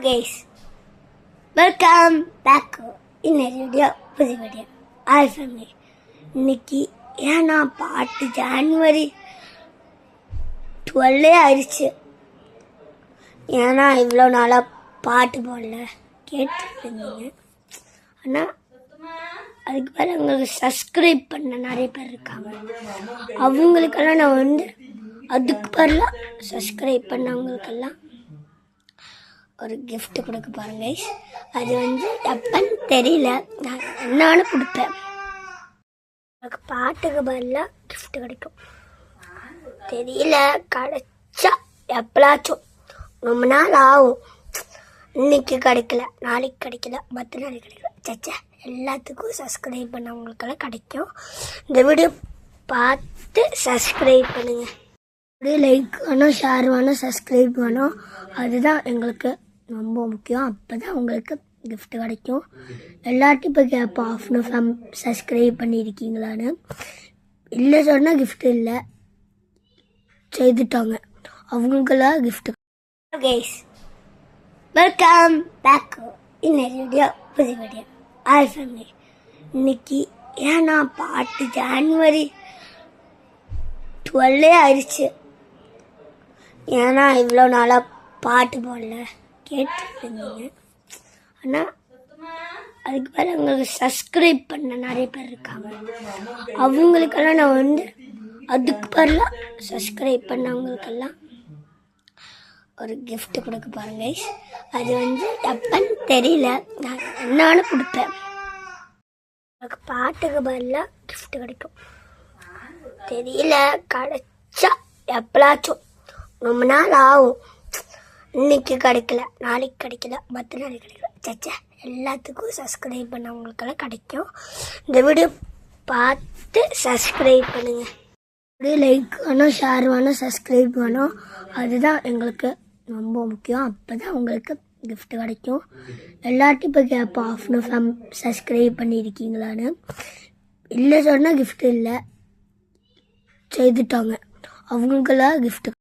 guys, welcome back இன்னொரு video புது video all family. இன்னைக்கு ஏன்னா பாட்டு ஜான்வரி 12 ஆயிடுச்சு. ஏன்னா இவ்வளோ நாளாக பாட்டு போடல கேட்டுட்டு இருந்தீங்க. ஆனால் அதுக்கு பேர் உங்களுக்கு சப்ஸ்கிரைப் பண்ண நிறைய பேர் இருக்காங்க. அவங்களுக்கெல்லாம் நான் அதுக்கு பேர்லாம் சப்ஸ்கிரைப் பண்ணவங்களுக்கெல்லாம் ஒரு கிஃப்ட் கொடுக்க பாருங்க. அது எப்பன்னு தெரியல, நான் என்னாலும் கொடுப்பேன். எனக்கு பாட்டுக்கு பதிலாக கிஃப்ட் கிடைக்கும் தெரியல, கிடைச்சா எப்பளாச்சும் ரொம்ப நாள் ஆகும். இன்னைக்கு கிடைக்கல, நாளைக்கு கிடைக்கல, 10 நாளைக்கு கிடைக்கல. சச்சா, எல்லாத்துக்கும் சப்ஸ்கிரைப் பண்ணவங்களுக்கெல்லாம் கிடைக்கும். இந்த வீடியோ பார்த்து சப்ஸ்கிரைப் பண்ணுங்க. லைக் வேணும், ஷேர் வேணும், சப்ஸ்கிரைப் வேணும். அதுதான் எங்களுக்கு ரொம்ப முக்கியம். அப்போ தான் உங்களுக்கு கிஃப்ட் கிடைக்கும். எல்லாத்தையும் இப்போ கேட்போம், ஆஃப்னு சப்ஸ்கிரைப் பண்ணியிருக்கீங்களான்னு. இல்லை சொன்னால் கிஃப்ட் இல்லை, செய்துட்டாங்க அவங்களுக்கெல்லாம் கிஃப்ட். கைஸ், வெல்கம் பேக் இன்னொரு வீடியோ புது வீடியோ ஆல் ஃபேமிலி. இன்னைக்கு ஏன்னா பாட்டு ஜான்வரி 12 ஆயிடுச்சு. ஏன்னா இவ்வளோ நாளாக பாட்டு போடல கேட்டுட்டு இருந்தீங்க. ஆனால் அதுக்கு பேர் உங்களுக்கு சப்ஸ்கிரைப் பண்ண நிறைய பேர் இருக்காங்க. அவங்களுக்கெல்லாம் நான் அதுக்கு பேர்லாம் சப்ஸ்கிரைப் பண்ணவங்களுக்கெல்லாம் ஒரு கிஃப்ட் கொடுக்க பாருங்க. அது எப்பன்னு தெரியல, நான் என்னாலும் கொடுப்பேன். எனக்கு பாட்டுக்கு பதிலாக கிஃப்ட் கிடைக்கும் தெரியல, கிடைச்சா எப்பளாச்சும் ரொம்ப நாள் ஆகும். இன்னைக்கு கிடைக்கல, நாளைக்கு கிடைக்கல, 10 நாளைக்கு கிடைக்கல. சச்சா, எல்லாத்துக்கும் சப்ஸ்கிரைப் பண்ணவங்களுக்கெல்லாம் கிடைக்கும். இந்த வீடியோ பார்த்து சப்ஸ்கிரைப் பண்ணுங்க. லைக் வேணும், ஷேர் வேணும், சப்ஸ்கிரைப் வேணும். அதுதான் எங்களுக்கு ரொம்ப முக்கியம். அப்போ தான் உங்களுக்கு கிஃப்ட் கிடைக்கும். எல்லாத்தையும் இப்போ கேட்போம், ஆஃப்னு சப்ஸ்கிரைப் பண்ணியிருக்கீங்களான்னு. இல்லை சொன்னால் கிஃப்ட் இல்லை, செய்துட்டாங்க அவங்களுக்கெல்லாம் கிஃப்ட்.